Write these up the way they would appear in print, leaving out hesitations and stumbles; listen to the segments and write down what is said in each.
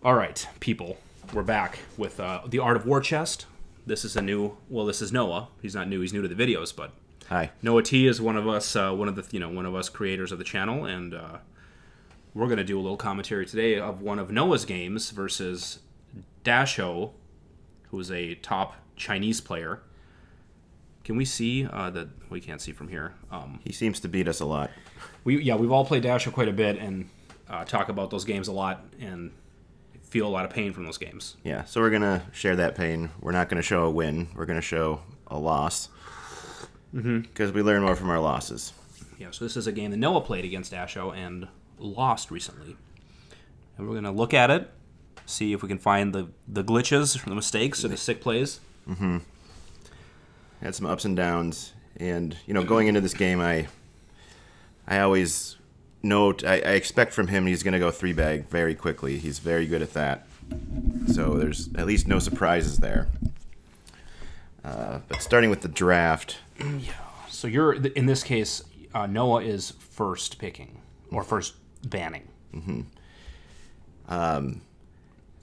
All right, people, we're back with the Art of War Chest. This is this is Noah. He's not new. He's new to the videos, but hi. Nowaht is one of us, one of us creators of the channel, and we're going to do a little commentary today of one of Noah's games versus Dashou, who is a top Chinese player. Can we see that? We can't see from here. He seems to beat us a lot. We've all played Dashou quite a bit and talk about those games a lot and feel a lot of pain from those games. Yeah, so we're going to share that pain. We're not going to show a win. We're going to show a loss. Because we learn more from our losses. Yeah, so this is a game that Noah played against Dashou and lost recently. And we're going to look at it, see if we can find the glitches, the mistakes, or the sick plays. Had some ups and downs. And, going into this game, I always note, I expect from him he's going to go 3-bag very quickly. He's very good at that. So there's at least no surprises there. But starting with the draft. Yeah. So in this case, Noah is first picking, or first banning.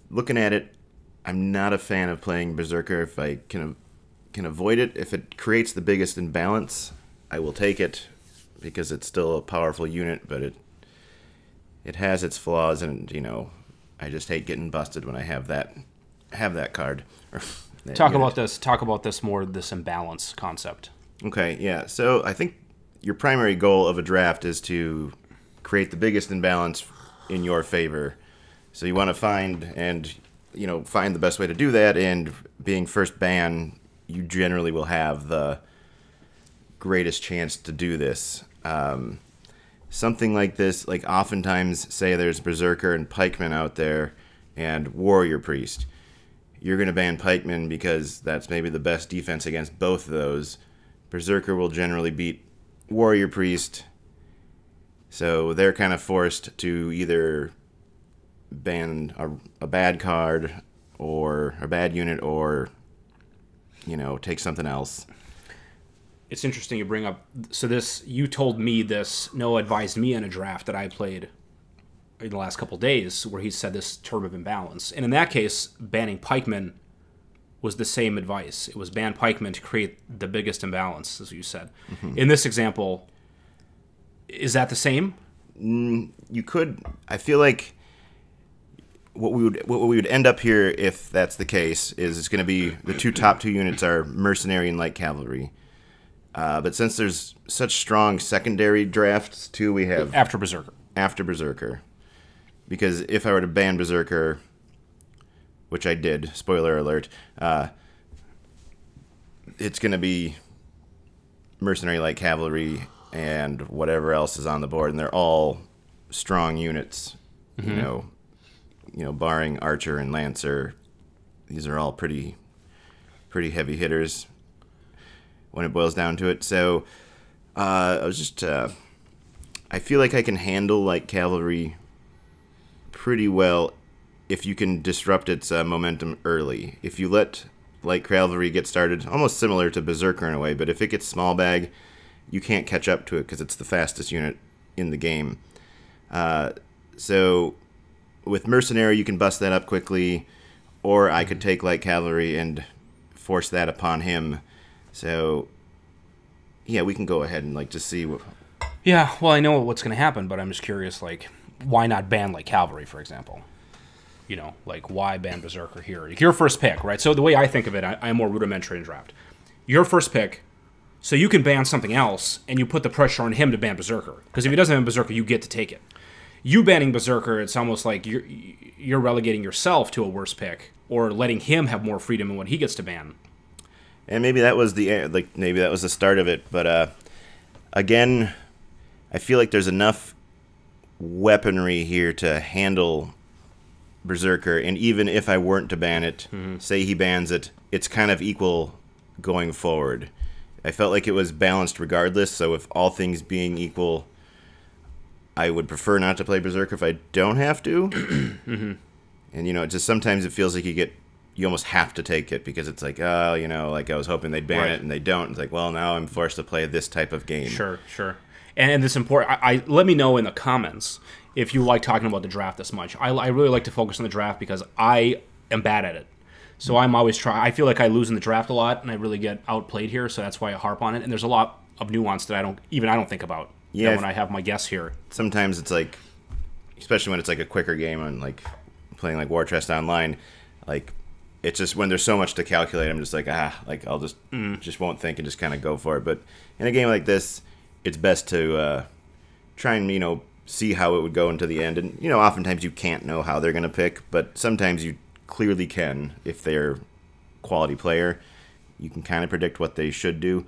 Looking at it, I'm not a fan of playing Berserker if I can avoid it. If it creates the biggest imbalance, I will take it because it's still a powerful unit, but it has its flaws, and I just hate getting busted when I have that card. Talk about this more, this imbalance concept. Okay, yeah. So I think your primary goal of a draft is to create the biggest imbalance in your favor. So you want to find the best way to do that, and being first ban, you generally will have the greatest chance to do this. Something like this, like oftentimes say there's Berserker and Pikeman out there and Warrior Priest. You're going to ban Pikeman because that's maybe the best defense against both of those. Berserker will generally beat Warrior Priest, so they're kind of forced to either ban a bad card or a bad unit, or take something else. It's interesting you bring up. So you told me this. Noah advised me in a draft that I played in the last couple days, where he said this term of imbalance. And in that case, banning Pikeman was the same advice. It was ban Pikeman to create the biggest imbalance, as you said. In this example, is that the same? You could. I feel like what we would end up here, if that's the case, is it's going to be the top two units are Mercenary and Light Cavalry. But since there's such strong secondary drafts too, we have after Berserker. Because if I were to ban Berserker, which I did, spoiler alert, it's going to be Mercenary, Light Cavalry, and whatever else is on the board, and they're all strong units. Barring Archer and Lancer, these are all pretty heavy hitters when it boils down to it. So I feel like I can handle Light Cavalry pretty well if you can disrupt its momentum early. If you let Light Cavalry get started, almost similar to Berserker in a way, but if it gets small bag, you can't catch up to it because it's the fastest unit in the game. So with Mercenary, you can bust that up quickly, or I could take Light Cavalry and force that upon him. So, yeah, we can go ahead and just see what. Yeah, well, I know what's going to happen, but I'm just curious, why not ban Light Cavalry, for example? Why ban Berserker here? Your first pick, right? So the way I think of it, I'm more rudimentary in draft. Your first pick, so you can ban something else, and you put the pressure on him to ban Berserker. Because if he doesn't ban Berserker, you get to take it. You banning Berserker, it's almost like you're relegating yourself to a worse pick, or letting him have more freedom in what he gets to ban. And maybe that was the start of it, but again, I feel like there's enough weaponry here to handle Berserker, and even if I weren't to ban it, say he bans it, it's kind of equal going forward. I felt like it was balanced regardless, so if all things being equal, I would prefer not to play Berserker if I don't have to. And just sometimes it feels like you almost have to take it because it's like, I was hoping they'd ban it and they don't. It's like, well, now I'm forced to play this type of game. Sure. And it's important. Let me know in the comments if you like talking about the draft this much. I really like to focus on the draft because I am bad at it. So I'm always I feel like I lose in the draft a lot, and I really get outplayed here. So that's why I harp on it. And there's a lot of nuance that I don't think about. Yeah. When I have my guests here. Sometimes it's like, especially when it's like a quicker game on like playing like War Chest Online, like it's just when there's so much to calculate, I'm just like like I'll just won't think and just kind of go for it. But in a game like this, it's best to try and see how it would go into the end. And oftentimes you can't know how they're going to pick, but sometimes you clearly can if they're quality player. You can kind of predict what they should do.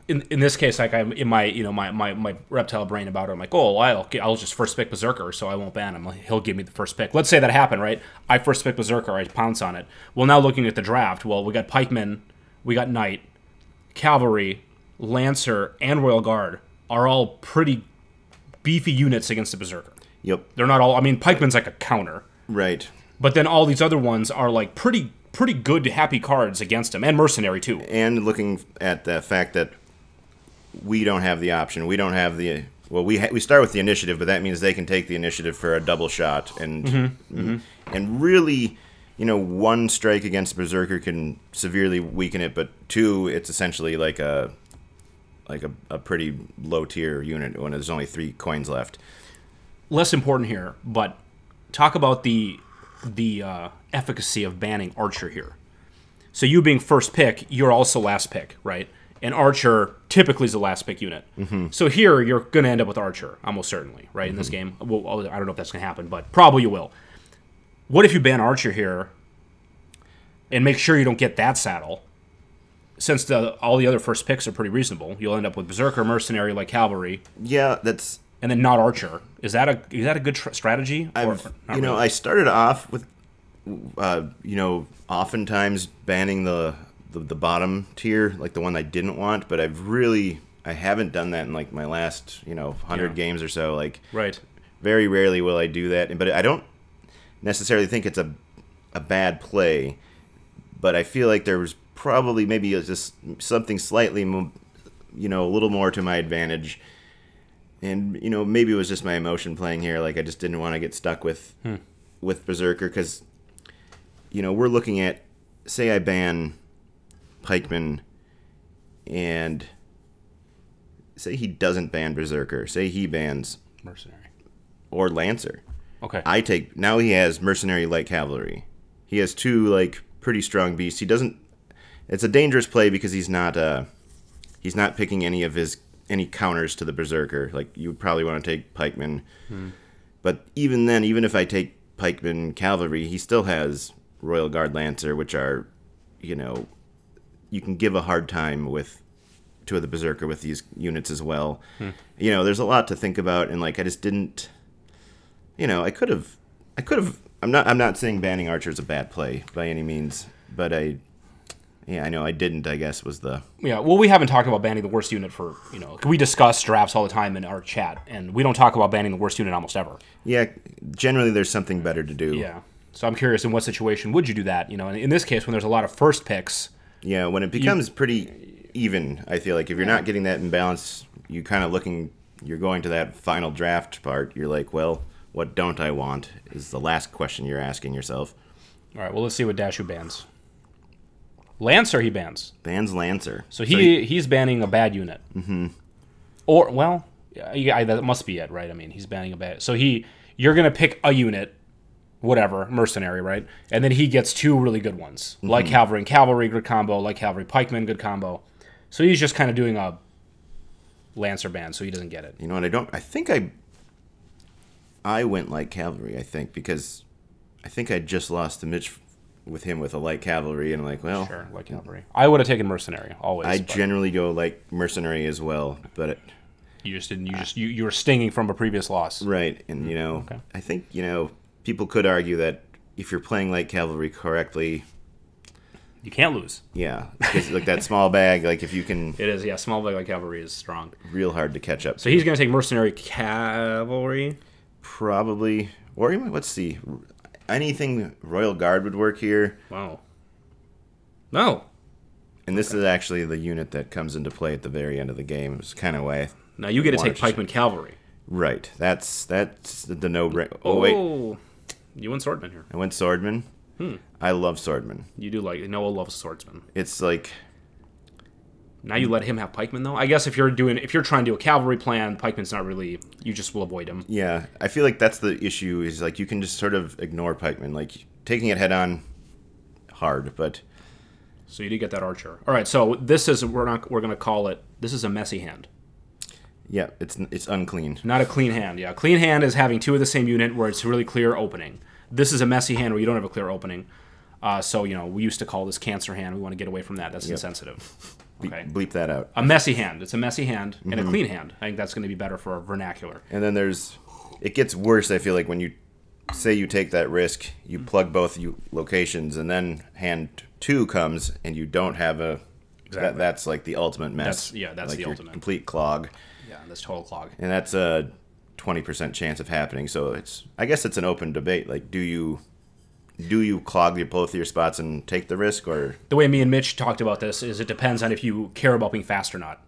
In this case, like I'm in my my reptile brain about it, I'm like, oh, I'll just first pick Berserker, so I won't ban him. He'll give me the first pick. Let's say that happened, right? I first pick Berserker, I pounce on it. Well, now looking at the draft, we got Pikeman, we got Knight, Cavalry, Lancer, and Royal Guard are all pretty beefy units against the Berserker. Yep. They're not all. I mean, Pikeman's like a counter, right? But then all these other ones are like pretty good, happy cards against him, and Mercenary too. And looking at the fact that we don't have the option, we don't have the we start with the initiative, but that means they can take the initiative for a double shot, and and really, one strike against Berserker can severely weaken it, but two, it's essentially like a pretty low tier unit when there's only 3 coins left. Less important here, but talk about the efficacy of banning Archer here. So you being first pick, you're also last pick, right? And Archer typically is the last pick unit. So here you're going to end up with Archer, almost certainly, right? In this game, well, I don't know if that's going to happen, but probably you will. What if you ban Archer here and make sure you don't get that saddle? Since all the other first picks are pretty reasonable, you'll end up with Berserker, Mercenary, like Cavalry. Yeah, that's... And then not Archer. Is that a good strategy? Really? I started off with, oftentimes banning the bottom tier, like the one I didn't want, but I haven't done that in like my last 100 games or so. Like, right. Very rarely will I do that, but I don't necessarily think it's a bad play. But I feel like there was probably maybe just something slightly, a little more to my advantage. And, maybe it was just my emotion playing here. Like, I just didn't want to get stuck with Berserker. Because, we're looking at, say I ban Pikeman, and say he doesn't ban Berserker. Say he bans Mercenary. Or Lancer. Okay. Now he has Mercenary Light Cavalry. He has 2, pretty strong beasts. He doesn't... It's a dangerous play because he's not picking any counters to the Berserker. Like, you would probably want to take Pikeman. But even then, even if I take Pikeman Cavalry, he still has Royal Guard Lancer, which are, you can give a hard time to the Berserker with these units as well. There's a lot to think about, and I just didn't, I could have, I'm not saying banning Archer is a bad play by any means, but I know I didn't, I guess, was the... Yeah, well, we haven't talked about banning the worst unit for, we discuss drafts all the time in our chat, and we don't talk about banning the worst unit almost ever. Yeah, generally there's something better to do. Yeah, so I'm curious, in what situation would you do that? In this case, when there's a lot of first picks... Yeah, when it becomes pretty even, I feel like if you're not getting that imbalance, you're going to that final draft part, you're like, well, what don't I want is the last question you're asking yourself. All right, well, let's see what Dashou bans. Lancer he bans. Bans Lancer. So he's banning a bad unit. Or, well, yeah, that must be it, right? I mean, he's banning a bad... So you're going to pick a unit, whatever, Mercenary, right? And then he gets 2 really good ones. Like Cavalry and Cavalry, good combo. Like Cavalry Pikeman, good combo. So he's just kind of doing a Lancer ban, so he doesn't get it. You know what, I think I went like Cavalry, I think, because I think I just lost to Mitch with him with a light cavalry, and I'm like, well, sure, light cavalry. I would have taken Mercenary always. Generally go like Mercenary as well, but you just didn't. You were stinging from a previous loss, right? And okay. I think people could argue that if you're playing light cavalry correctly, you can't lose. Yeah, because like that small bag, like if you can, it is. Yeah, small bag light cavalry is strong. Real hard to catch up. So he's going to take Mercenary Cavalry, probably, or even let's see. Anything Royal Guard would work here. Wow. No. And this is actually the unit that comes into play at the very end of the game. It's kind of why Now you get to take Watch. pikeman cavalry. Right. That's the no-brainer. Oh, wait. You went swordman here. I went swordman. I love swordman. You do like Noah loves swordsman. It's like Now you let him have pikemen though. I guess if you're trying to do a cavalry plan, pikeman's not really. You just will avoid him. yeah. I feel like that's the issue. Is like you can just sort of ignore pikemen. Like taking it head on, hard. But So you did get that archer. All right. So this is we're going to call it. This is a messy hand. yeah, it's unclean. Not a clean hand. Yeah, clean hand is having two of the same unit where it's a really clear opening. This is a messy hand where you don't have a clear opening. So we used to call this cancer hand. We want to get away from that. That's insensitive. Okay. Bleep that out. A messy hand. It's a messy hand and a clean hand. I think that's going to be better for our vernacular. And then it gets worse. I feel like when you say you take that risk, you plug both locations, and then hand 2 comes, and you don't have a. Exactly. That's like the ultimate mess. That's like the your ultimate. complete clog. Yeah, that's total clog. And that's a 20% chance of happening. So I guess it's an open debate. Like, do you clog both of your spots and take the risk, or The way me and Mitch talked about this is it depends on if you care about being fast or not.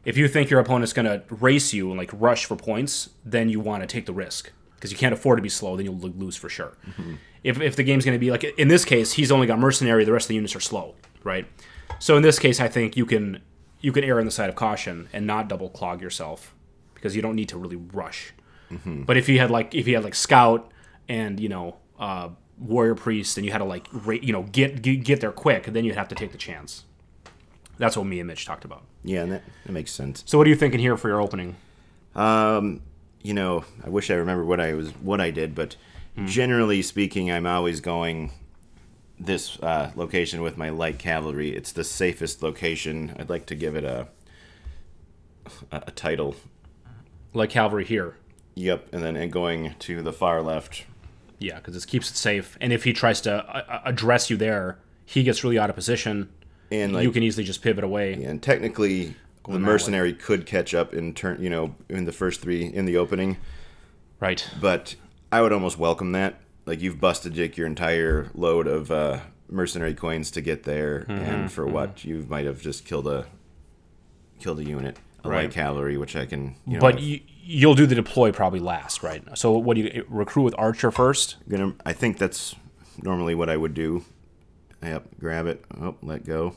If you think your opponent's going to race you and like rush for points, then you want to take the risk because you can't afford to be slow. Then you'll lose for sure. If the game's going to be like in this case, he's only got mercenary. The rest of the units are slow, right? So in this case, I think you can err on the side of caution and not double clog yourself because you don't need to really rush. But if you had like scout and warrior priest and you had to get there quick, then you'd have to take the chance. That's what me and Mitch talked about. yeah, and that makes sense. So what are you thinking here for your opening? I wish I remembered what I did, but generally speaking, I'm always going this location with my light cavalry. It's the safest location. I'd like to give it a title. Like cavalry here. Yep, and then going to the far left. Yeah, because it keeps it safe. And if he tries to address you there, he gets really out of position. And You can easily just pivot away. and technically, the mercenary could catch up in the first 3 in the opening. Right. But I would almost welcome that. Like, you've busted your entire load of mercenary coins to get there, and for what? You might have just killed a unit, light cavalry, which I can. But you'll do the deploy probably last, right? So what do you recruit with archer first? I think that's normally what I would do. Yep, grab it. Oh, let go.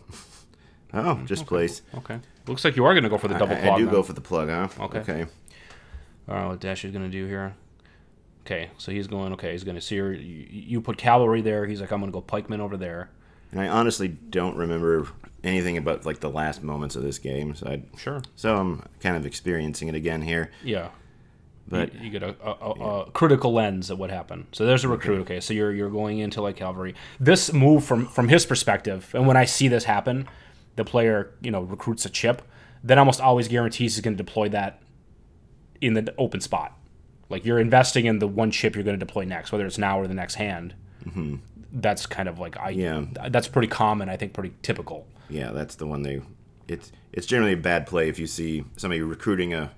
Oh, just place. Okay. Looks like you are going to go for the double plug. I do go for the plug, huh? Okay. All right, what Dashou's going to do here. Okay, so he's going, he's going to see her. You put cavalry there. He's like, I'm going to go pikemen over there. And I honestly don't remember anything about like the last moments of this game. Sure. So I'm kind of experiencing it again here. Yeah. But you get a critical lens at what happened. So there's a recruit. Okay, so you're going into like cavalry. This move from his perspective, and when I see this happen, the player recruits a chip. That almost always guarantees he's going to deploy that in the open spot. Like you're investing in the one chip you're going to deploy next, whether it's now or the next hand. Mm-hmm. That's kind of like that's pretty common. I think pretty typical. Yeah, that's the one it's generally a bad play if you see somebody recruiting a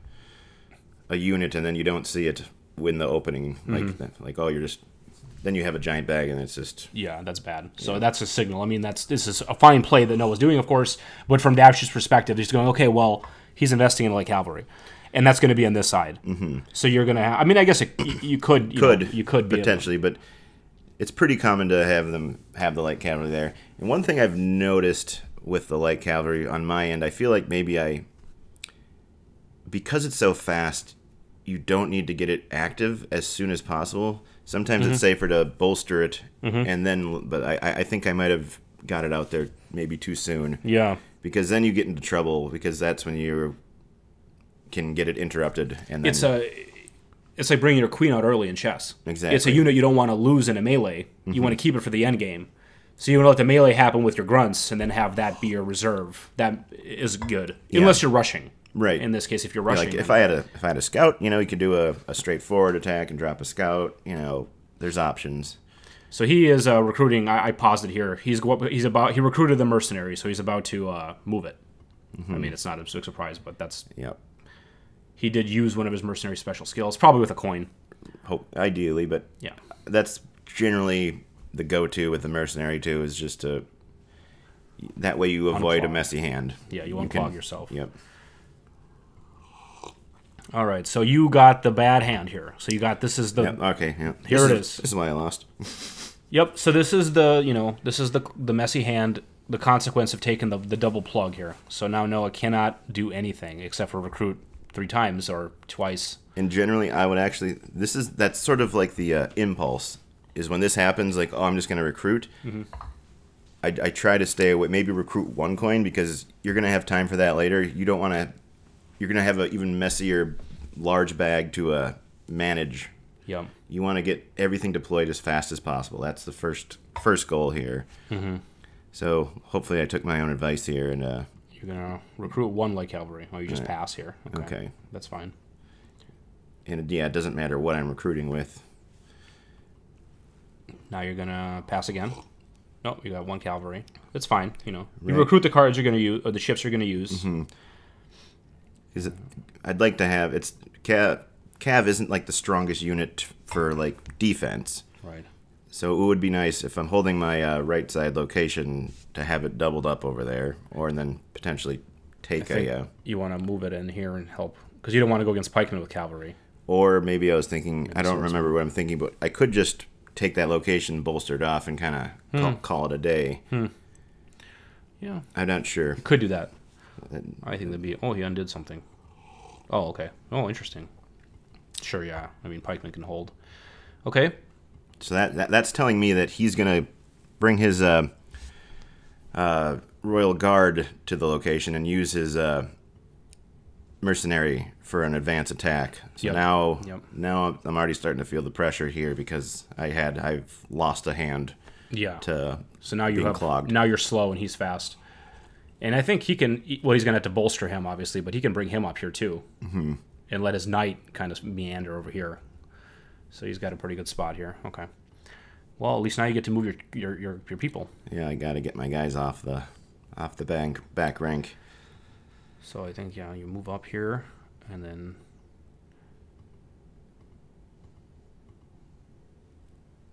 unit and then you don't see it win the opening. Then you have a giant bag and it's just that's bad. So that's a signal. I mean, this is a fine play that Noah's doing, of course, but from Dashou's perspective, he's going, okay, well, he's investing in light cavalry, and that's going to be on this side. Mm-hmm. So you're going to I mean, I guess you could be potentially, but it's pretty common to have them have the light cavalry there. And one thing I've noticed with the light cavalry on my end, I feel like maybe because it's so fast, you don't need to get it active as soon as possible. Sometimes it's safer to bolster it, and then. But I think I might have got it out there maybe too soon. Yeah. Because then you get into trouble because that's when you can get it interrupted. And then it's like bringing your queen out early in chess. Exactly. It's a unit you don't want to lose in a melee. You want to keep it for the end game. So you want to let the melee happen with your grunts and then have that be your reserve. That is good, unless you're rushing. Right. In this case, if you're rushing, like if I had a scout, you could do a straightforward attack and drop a scout. There's options. So he is recruiting. I paused it here. He recruited the mercenary, so he's about to move it. I mean, it's not a big surprise, but that's. Yep. He did use one of his mercenary special skills, probably with a coin. Ideally, but yeah, that's generally the go-to with the mercenary too. Is just that way you avoid a messy hand. Yeah, you unclog yourself. Yep. All right, so you got the bad hand here. So you got this is the Yep, okay, yeah. Here it is. This is why I lost. Yep. So this is the this is the messy hand. The consequence of taking the double plug here. So now Noah cannot do anything except for recruit 3 times or twice. And generally, I would actually. That's sort of like the impulse. Is when this happens, like, oh, I'm just going to recruit. Mm-hmm. I try to stay away. Maybe recruit 1 coin because you're going to have time for that later. You don't want to. You're going to have an even messier large bag to manage. Yep. You want to get everything deployed as fast as possible. That's the first goal here. Mm-hmm. So hopefully I took my own advice here. And you're going to recruit 1 light cavalry. Oh, you just right. pass here. Okay. That's fine. And yeah, it doesn't matter what I'm recruiting with. Now you're going to pass again. No, you got 1 cavalry. That's fine. You Right. recruit the cards you're going to use, or the ships you're going to use. Mm-hmm. I'd like to have it's Cav isn't like the strongest unit for like defense, Right. so it would be nice if I'm holding my right side location to have it doubled up over there, or then potentially take you want to move it in here and help because you don't want to go against pikemen with cavalry. Or maybe I was thinking I don't remember what I'm thinking, but I could just take that location bolstered off and kind of call it a day. Yeah, I'm not sure. you could do that. I think that'd be. Oh, he undid something. Oh, okay. Oh, interesting. Sure, yeah. I mean, pikemen can hold. Okay. So that's telling me that he's gonna bring his royal guard to the location and use his mercenary for an advance attack. So now I'm already starting to feel the pressure here because I've lost a hand. Yeah. So now you have clogged. Now you're slow and he's fast. And I think he can. Well, he's gonna have to bolster him obviously, but he can bring him up here too, and let his knight kind of meander over here. So he's got a pretty good spot here. Okay. Well, at least now you get to move your people. Yeah, I got to get my guys off the back rank. So I think you move up here, and then.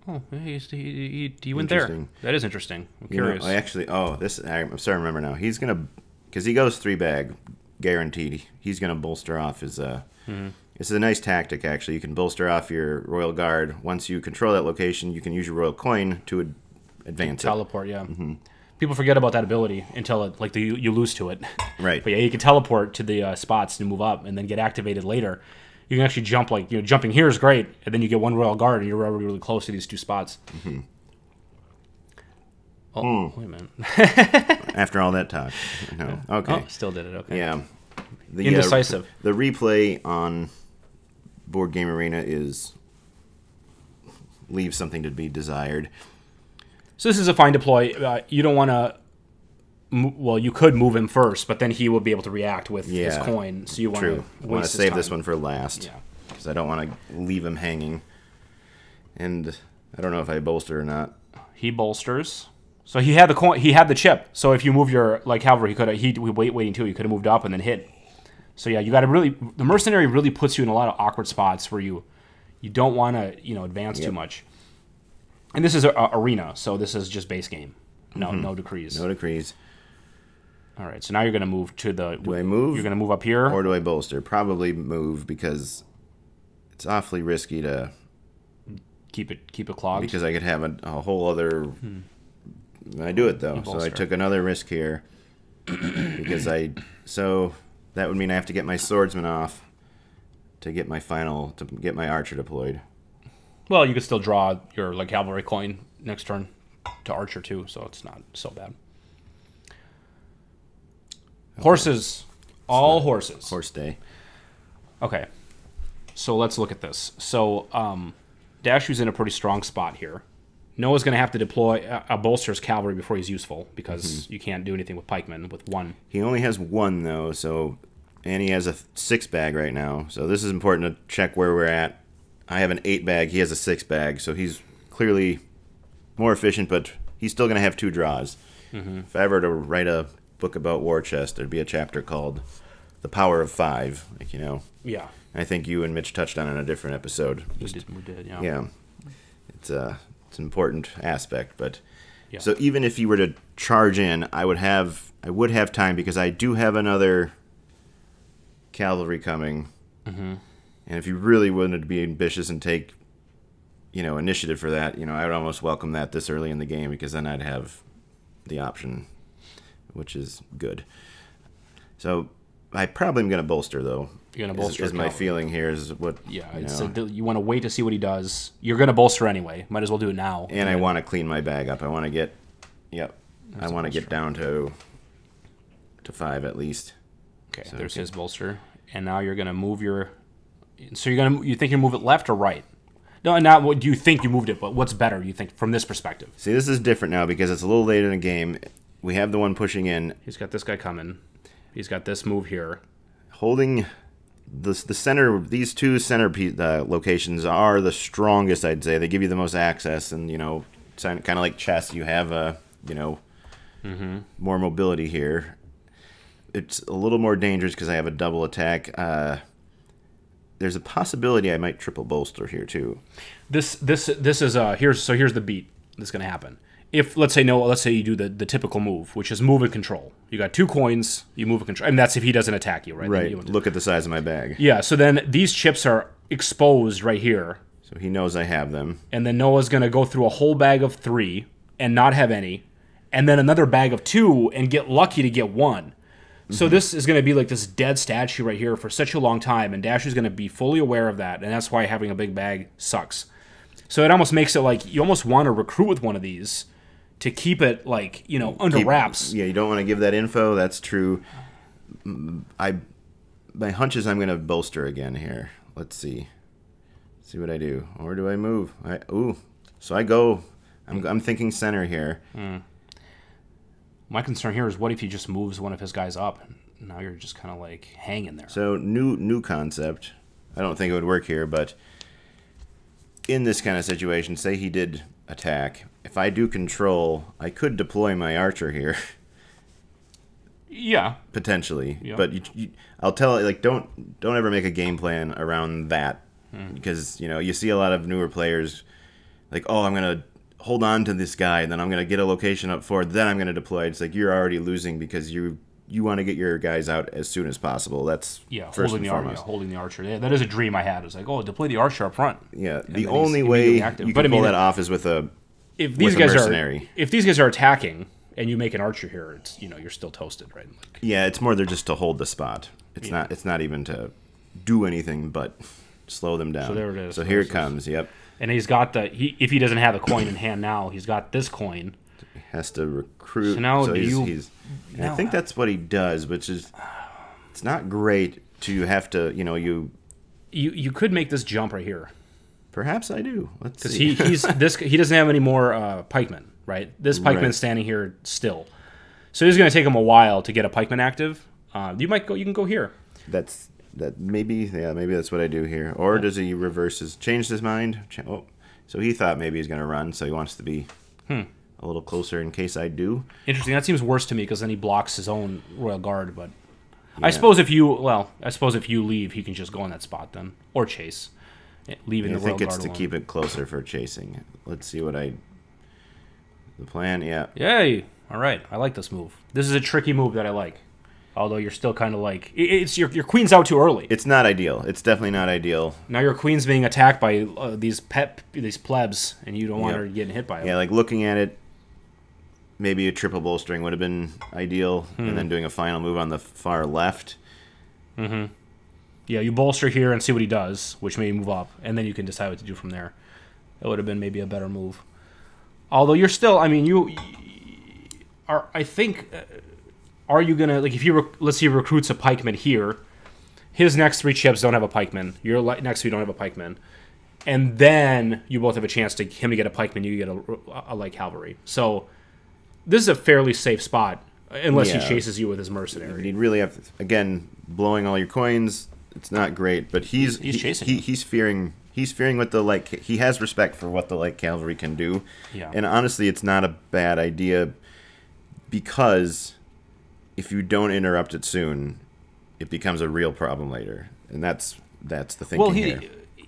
Oh, he went there. That is interesting. I'm curious. I actually. Oh, I'm starting to remember now. He's gonna, because he goes 3 bag, guaranteed. He's gonna bolster off his. This is a nice tactic, actually. You can bolster off your royal guard. Once you control that location, you can use your royal coin to advance. Teleport, yeah. People forget about that ability until you lose to it. Right. But yeah, you can teleport to the spots to move up, and then get activated later. You can actually jump, jumping here is great, and then you get 1 royal guard, and you're already really close to these 2 spots. Oh, wait a minute. After all that talk. No. Okay. Oh, still did it, okay. Yeah. Indecisive. The replay on Board Game Arena leaves something to be desired. So this is a fine deploy. You don't want to... Well, you could move him first, but then he will be able to react with his coin. So you want to save this one for last. Yeah. Because I don't want to leave him hanging. And I don't know if I bolster or not. He bolsters. So he had the coin. He had the chip. So if you move your cavalry, he waiting too. You could have moved up and then hit. So yeah, you got to really. The mercenary really puts you in a lot of awkward spots where you don't want to advance too much. And this is a arena, so this is just base game. No decrees. No decrees. All right, so now you're going to move to the... Do I move? You're going to move up here? Or do I bolster? Probably move because it's awfully risky to... Keep it clogged? Because I could have a whole other... I do it, though. So I took another risk here. Because So that would mean I have to get my swordsman off to get my archer deployed. Well, you could still draw your cavalry coin next turn to archer, too, so it's not so bad. Horses. All horses. Horse day. Okay. So let's look at this. So Dashou's in a pretty strong spot here. Noah's going to have to deploy a bolster's cavalry before he's useful because you can't do anything with pikemen with 1. He only has 1, though, and he has a 6 bag right now. So this is important to check where we're at. I have an 8 bag. He has a 6 bag, so he's clearly more efficient, but he's still going to have 2 draws. If I were to write a book about war chest, there'd be a chapter called The Power of 5, Yeah. I think you and Mitch touched on it in a different episode. We did, yeah. Yeah. It's an important aspect, but so even if you were to charge in, I would have time because I do have another cavalry coming And if you really wanted to be ambitious and take, initiative for that, I would almost welcome that this early in the game, because then I'd have the option, which is good. So I probably am going to bolster, though. You're going to bolster. Is my feeling here is what... Yeah, you want to wait to see what he does. You're going to bolster anyway. Might as well do it now. And I want to clean my bag up. I want to get... Yep. I want to get down to 5 at least. Okay, so there's his bolster. And now you're going to move your... So you think you move it left or right? No, not what do you think you moved it, but what's better, you think, from this perspective? See, this is different now because it's a little late in the game. We have the one pushing in. He's got this guy coming. He's got this move here. Holding the center, these two center locations are the strongest, I'd say. They give you the most access, and, it's kind of like chess. You have, more mobility here. It's a little more dangerous because I have a double attack. There's a possibility I might triple bolster here too. This is here's the beat that's going to happen. If let's say you do the typical move, which is move and control. You got 2 coins, you move and control, and that's if he doesn't attack you, right? Right. Look at the size of my bag. Yeah. So then these chips are exposed right here. So he knows I have them. And then Noah's going to go through a whole bag of 3 and not have any, and then another bag of 2 and get lucky to get 1. So this is going to be like this dead statue right here for such a long time, and Dashou's going to be fully aware of that, and that's why having a big bag sucks. So it almost makes it like you almost want to recruit with one of these to keep it like, under wraps. Yeah, you don't want to give that info. That's true. My hunch is I'm going to bolster again here. Let's see. See what I do. Or do I move? So I go. I'm thinking center here. My concern here is what if he just moves one of his guys up? Now you're just kind of like hanging there. So new concept. I don't think it would work here, but in this kind of situation, say he did attack. If I do control, I could deploy my archer here. Yeah. Potentially. Yeah. But I'll tell it, like, don't ever make a game plan around that. Because, you see a lot of newer players like, oh, I'm going to hold on to this guy, and then I'm going to get a location up forward, then I'm going to deploy. It's like you're already losing because you want to get your guys out as soon as possible. That's first and foremost. Holding the archer. Yeah, that is a dream I had. It's like, oh, deploy the archer up front. Yeah, the only way you can pull that off is with a mercenary. If these guys are attacking and you make an archer here, it's you're still toasted, right? Yeah, it's more just to hold the spot. It's not. It's not even to do anything but slow them down. So there it is. So here it comes. Yep. And he's got if he doesn't have the coin in hand now, he's got this coin. He has to recruit. So now I think that's what he does, which is it's not great to have to, You could make this jump right here. Perhaps I do. Let's see. Because he doesn't have any more pikemen, right? This pikeman's standing here still. So it's going to take him a while to get a pikeman active. You can go here. Maybe that's what I do here. Or does he change his mind? So he thought maybe he's going to run, so he wants to be a little closer in case I do. Interesting. That seems worse to me because then he blocks his own royal guard. But yeah. I suppose if you leave, he can just go in that spot then, or chase, leaving the royal guard. I think it's to keep it closer for chasing. Let's see the plan. Yeah. Yay! All right, I like this move. This is a tricky move that I like. Although you're still kind of like it's your queen's out too early. It's not ideal. It's definitely not ideal. Now your queen's being attacked by these plebs, and you don't want her getting hit by them. Yeah, like looking at it, maybe a triple bolstering would have been ideal, and then doing a final move on the far left. Yeah, you bolster here and see what he does, which may move up, and then you can decide what to do from there. That would have been maybe a better move. Although you're still, I mean, you are. I think. Are you gonna if let's see, he recruits a pikeman here, his next 3 chips don't have a pikeman. Your next 3 don't have a pikeman, and then you both have a chance to him to get a pikeman. You get a light cavalry. So this is a fairly safe spot unless he chases you with his mercenary. He'd really have to, again, blowing all your coins. It's not great, but he's chasing. He's fearing. He's fearing what the light. He has respect for what the light cavalry can do. Yeah. And honestly, it's not a bad idea because if you don't interrupt it soon, it becomes a real problem later, and that's the thinking here.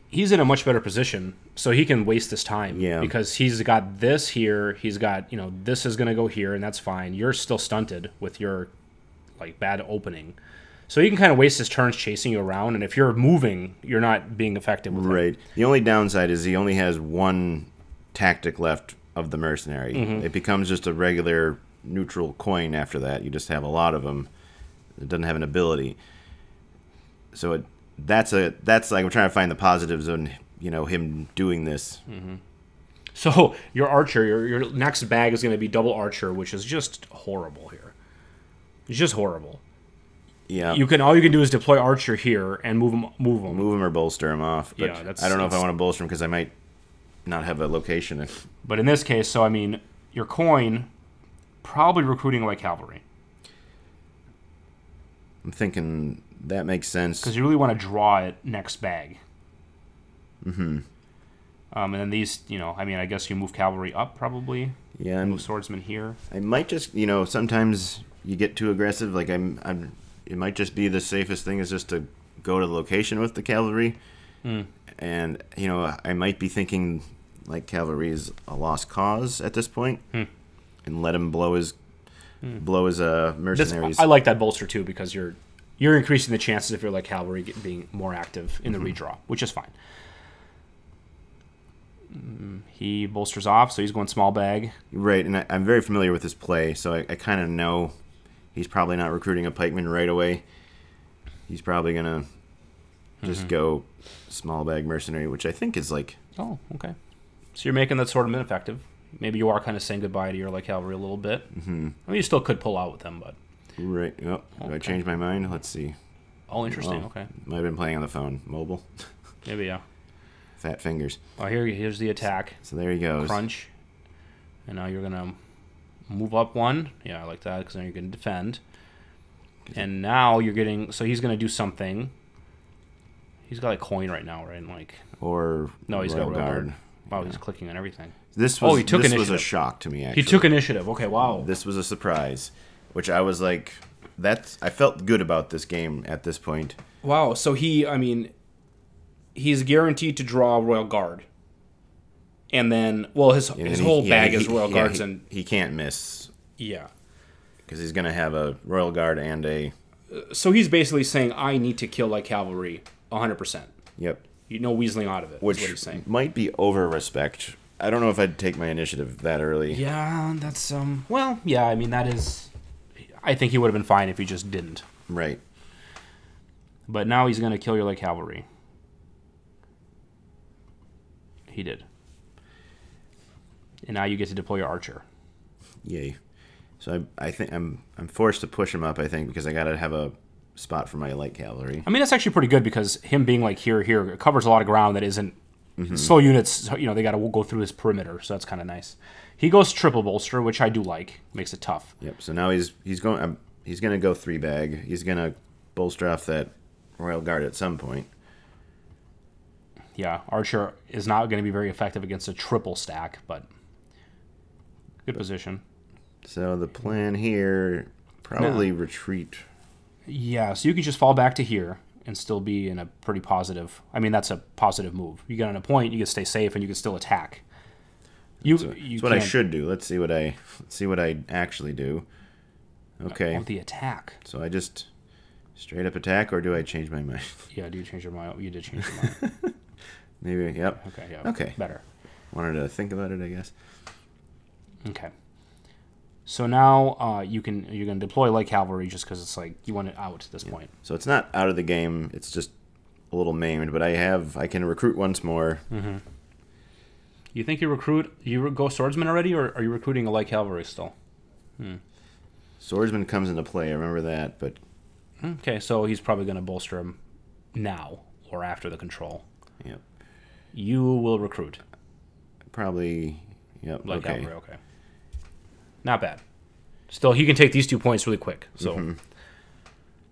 He's in a much better position, so he can waste this time. Yeah. Because he's got this here, he's got this is going to go here, and that's fine. You're still stunted with your bad opening, So he can kind of waste his turns chasing you around, and if you're moving, you're not being effective with him. Right. The only downside is he only has one tactic left of the mercenary. It becomes just a regular neutral coin after that. You just have a lot of them. It doesn't have an ability. So that's like I'm trying to find the positives on him doing this. So your archer, your next bag is going to be double archer, which is just horrible here. It's just horrible. Yeah. All you can do is deploy archer here and move him. Move him or bolster him off. But Yeah, I don't know if I want to bolster him because I might not have a location. But in this case, so I mean, your coin probably recruiting light cavalry I'm thinking that makes sense. because you really want to draw it next bag. And then these, I mean, I guess you move cavalry up probably. Yeah, Move swordsman here. I might just, sometimes you get too aggressive. Like it might just be the safest thing is just to go to the location with the cavalry. And I might be thinking like cavalry is a lost cause at this point, and let him blow his mercenaries. I like that bolster too because you're increasing the chances if you're like cavalry being more active in the redraw, which is fine. He bolsters off, so he's going small bag. Right, and I'm very familiar with his play, so I kind of know he's probably not recruiting a pikeman right away. He's probably going to just go small bag mercenary, which I think is like... Oh, okay. So you're making that sort of ineffective. Maybe you are kind of saying goodbye to your light cavalry a little bit. I mean, you still could pull out with them, but... Right, yep. Do I change my mind? Let's see. Oh, interesting, okay. Might have been playing on the phone. Mobile. Maybe, yeah. Fat fingers. Oh, here's the attack. So there he goes. Crunch. And now you're going to move up one. Yeah, I like that because then you're going to defend. And now you're getting... So he's going to do something. He's got a coin right now, right? Like or no, he's got Royal Guard. Wow, he's clicking on everything. This was a shock to me, actually. He took initiative. Okay, wow. This was a surprise, which I was like... I felt good about this game at this point. Wow, so he's guaranteed to draw Royal Guard. And then, well, his whole bag is Royal Guards. And he can't miss. Yeah. Because he's going to have a Royal Guard and a... So he's basically saying, I need to kill light cavalry 100%. Yep. No weaseling out of it, which is what he's saying. Might be over-respect. I don't know if I'd take my initiative that early. Yeah, that's, well, yeah, I mean, that is... I think he would have been fine if he just didn't. Right. But now he's going to kill your light cavalry. He did. And now you get to deploy your archer. Yay. So I think I'm forced to push him up, I think, because I got to have a spot for my light cavalry. I mean, that's actually pretty good because him being like here, it covers a lot of ground that isn't... Slow units, they got to go through his perimeter, so that's kind of nice. He goes triple bolster, which I do like. Makes it tough. Yep. So now he's going to go 3-bag. He's going to bolster off that Royal Guard at some point. Yeah, Archer is not going to be very effective against a triple stack, but good position. So the plan here, probably retreat. Yeah, so you can just fall back to here and still be in a pretty positive... I mean, that's a positive move. You get on a point, you can stay safe, and you can still attack. That's what I should do. Let's see what I actually do. Okay. Oh, the attack. So I just straight up attack, or do I change my mind? Yeah, do you change your mind? You did change your mind. Maybe. Yep. Okay. Yeah. Okay. Better. Wanted to think about it, I guess. Okay. So now you're gonna deploy light cavalry just because it's like you want it out at this point. So it's not out of the game. It's just a little maimed, but I can recruit once more. Mm-hmm. You think you go swordsman already, or are you recruiting a light cavalry still? Swordsman comes into play. I remember that, but okay, so he's probably going to bolster him now or after the control. Yep. You will recruit. Probably. Yep. Light cavalry. Okay. Not bad. Still, he can take these 2 points really quick. So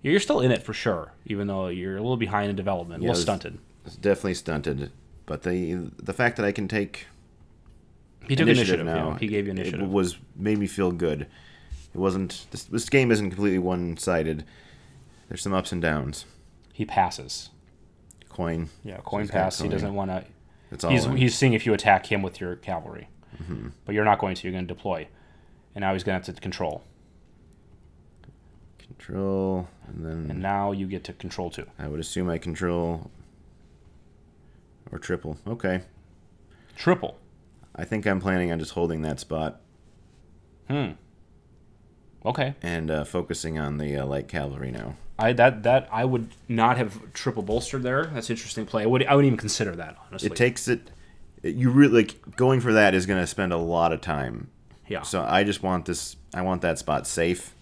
you're still in it for sure, even though you're a little behind in development, a little stunted. It's definitely stunted. But the fact that I can take he took initiative now, he gave you initiative. It made me feel good. It wasn't this game isn't completely one-sided. There's some ups and downs. He passes. Coin. Yeah, coin pass. He doesn't want to. That's all. He's seeing if you attack him with your cavalry, but you're not going to. You're going to deploy, and now he's going to have to control. Control, and then And now you get to control 2. I would assume I control or triple. Okay. Triple. I think I'm planning on just holding that spot. Okay. And focusing on the light cavalry now. I would not have triple bolstered there. That's an interesting play. I wouldn't even consider that, honestly. It takes it. You really like going for that is going to spend a lot of time. Yeah. So I just want this. I want that spot safe,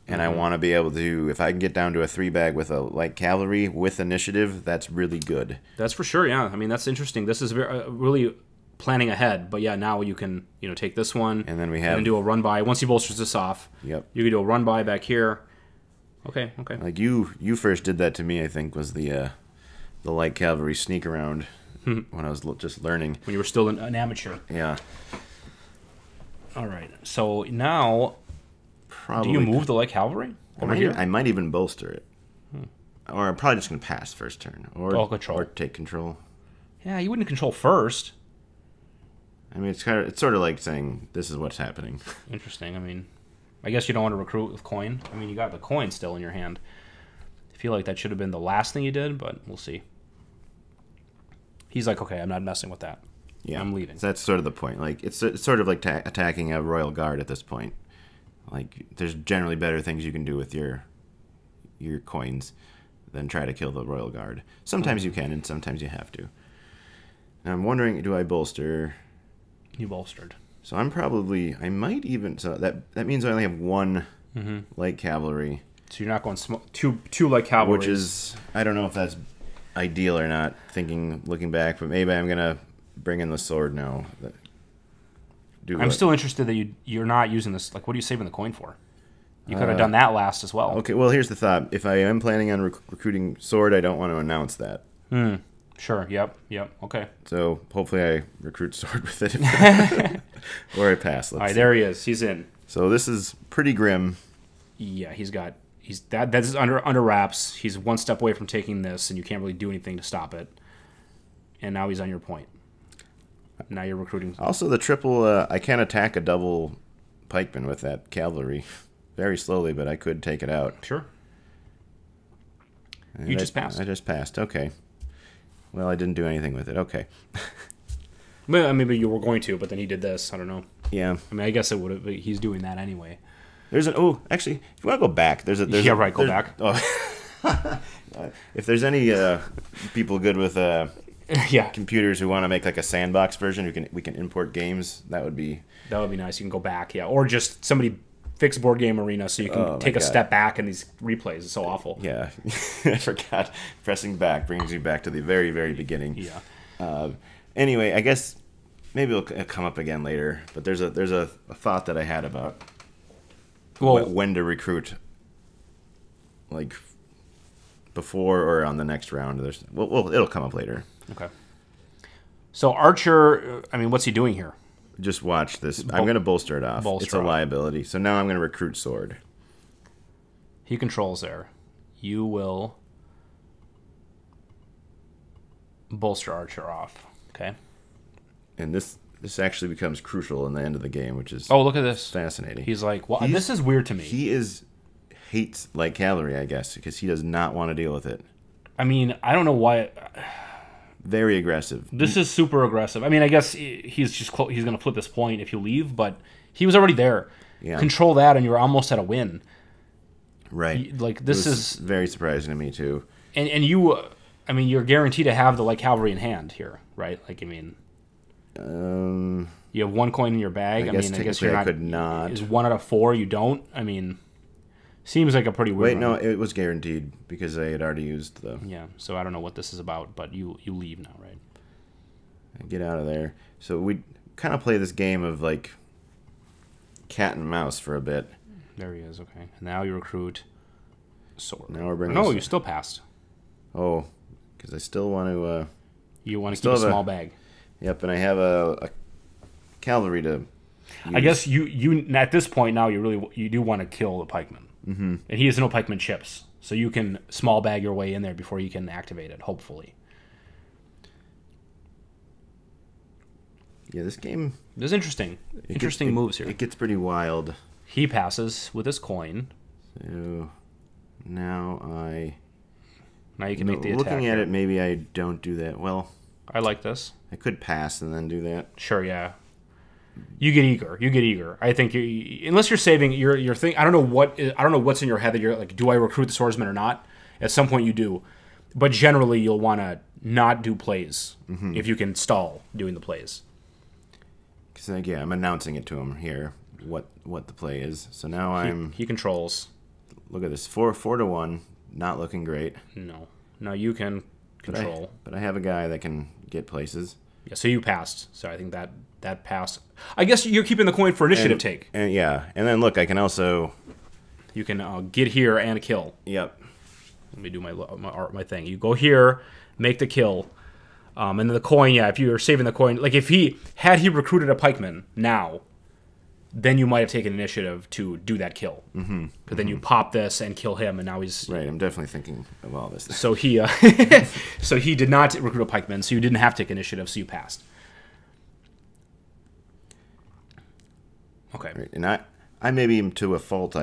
and I want to be able to. If I can get down to a 3-bag with a light cavalry with initiative, that's really good. That's for sure. Yeah. I mean, that's interesting. This is really planning ahead. But yeah, now you can take this one And then we have and do a run by. Once he bolsters this off, Yep. you can do a run by back here. Okay. Like you first did that to me. I think was the light cavalry sneak around when I was just learning. When you were still an amateur. Yeah. All right. So now, Probably. do you move the light cavalry over here? I might even bolster it. Or I'm probably just going to pass first turn. Or Control. Or take control. Yeah, you wouldn't control first. I mean, it's sort of like saying this is what's happening. Interesting. I mean, I guess you don't want to recruit with coin. I mean, you got the coin still in your hand. I feel like that should have been the last thing you did, but we'll see. He's like, okay, I'm not messing with that. Yeah, I'm leaving. So that's sort of the point. Like it's sort of like attacking a royal guard at this point. Like there's generally better things you can do with your coins than try to kill the royal guard. Sometimes you can, and sometimes you have to. Now I'm wondering, do I bolster? You bolstered. So I might even. So that means I only have one light cavalry. So you're not going two light cavalry. Which is, I don't know if that's ideal or not. Looking back, but maybe I'm gonna bring in the sword now. I'm still interested that you're not using this. Like, what are you saving the coin for? You could have done that last as well. Okay, well, here's the thought. If I am planning on recruiting sword, I don't want to announce that. Sure, yep, okay. So hopefully I recruit sword with it. Or I pass. All right, there he is. He's in. So this is pretty grim. Yeah, that's under wraps. He's one step away from taking this, and you can't really do anything to stop it. And now he's on your point. Now you're recruiting. Also, the triple, I can attack a double pikeman with that cavalry. Very slowly, but I could take it out. Sure. And You just passed. I just passed. Okay. Well, I didn't do anything with it. Okay. Well, maybe you were going to, but then he did this. I don't know. Yeah. I mean, I guess it would have. He's doing that anyway. Actually, if you want to go back, there's Yeah, right. Go back. Oh. If there's any people good with Yeah, computers who want to make like a sandbox version, we can import games. That would be nice. You can go back. Yeah, or just somebody fix Board Game Arena so you can take a step back in these replays. It's so awful. Yeah, I forgot. Pressing back brings you back to the very, very beginning. Yeah. Anyway, I guess maybe it'll come up again later. But there's a thought that I had about when to recruit, like before or on the next round. It'll come up later. Okay. So Archer, I mean, what's he doing here? Just watch this. I'm going to bolster it off. It's a liability. So now I'm going to recruit sword. He controls there. You will bolster Archer off. Okay. And this actually becomes crucial in the end of the game, which is look at this. Fascinating. He's like, well, this is weird to me. He hates light cavalry, I guess, because he does not want to deal with it. I mean, I don't know why. Very aggressive. This is super aggressive. I mean, I guess he's going to flip this point if you leave, but he was already there. Yeah. Control that, and you're almost at a win. Right. Like this is very surprising to me too. And you, I mean, you're guaranteed to have the light cavalry in hand here, right? Like, I mean, you have one coin in your bag. I guess you're not. I could not. Is 1 out of 4 you don't? I mean, seems like a pretty weird. Wait, no, it was guaranteed because I had already used the. Yeah, so I don't know what this is about, but you leave now, right? Get out of there. So we kind of play this game of like cat and mouse for a bit. There he is. Okay, now you recruit sword. Now we're bringing. No, you still passed. Oh, because I still want to. You want to keep a small bag. Yep, and I have a cavalry to use. I guess you at this point now you do want to kill the pikeman. Mm-hmm. And he has no pikeman chips, so you can small bag your way in there before you can activate it, hopefully. Yeah, this game... This is interesting. Interesting moves here. It gets pretty wild. He passes with his coin. So now Now you can make the attack. Looking at it, maybe I don't do that. Well, I like this. I could pass and then do that. Sure, yeah. You get eager. You get eager. I think unless you're saving your thing. I don't know what's in your head that you're like, do I recruit the swordsman or not? At some point you do, but generally you'll want to not do plays if you can stall doing the plays. Because yeah, I'm announcing it to him here what the play is. So now He controls. Look at this, 4-1, not looking great. No, you can control. But I have a guy that can get places. Yeah, so you passed. So I think that passed. I guess you're keeping the coin for initiative take. And yeah, and then look, I can also... You can get here and kill. Yep. Let me do my thing. You go here, make the kill, and then the coin. Yeah, if you're saving the coin, like if he recruited a pikeman now, then you might have taken initiative to do that kill. Because then you pop this and kill him, and now he's right. I'm definitely thinking of all this. So he so he did not recruit a pikeman, so you didn't have to take initiative, so you passed. Okay. Right. And I maybe am to a fault.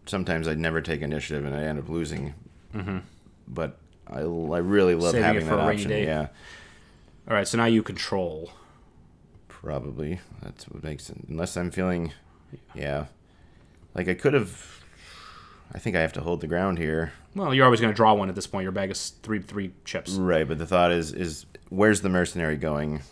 Sometimes I'd never take initiative and I end up losing. But I really love Saving having it for that a rainy option. day. Yeah. All right, so now you control. Probably. That's what makes it. Unless I'm feeling, yeah. Like I could have, I think I have to hold the ground here. Well, you're always going to draw one at this point. Your bag is three chips. Right, but the thought is where's the mercenary going?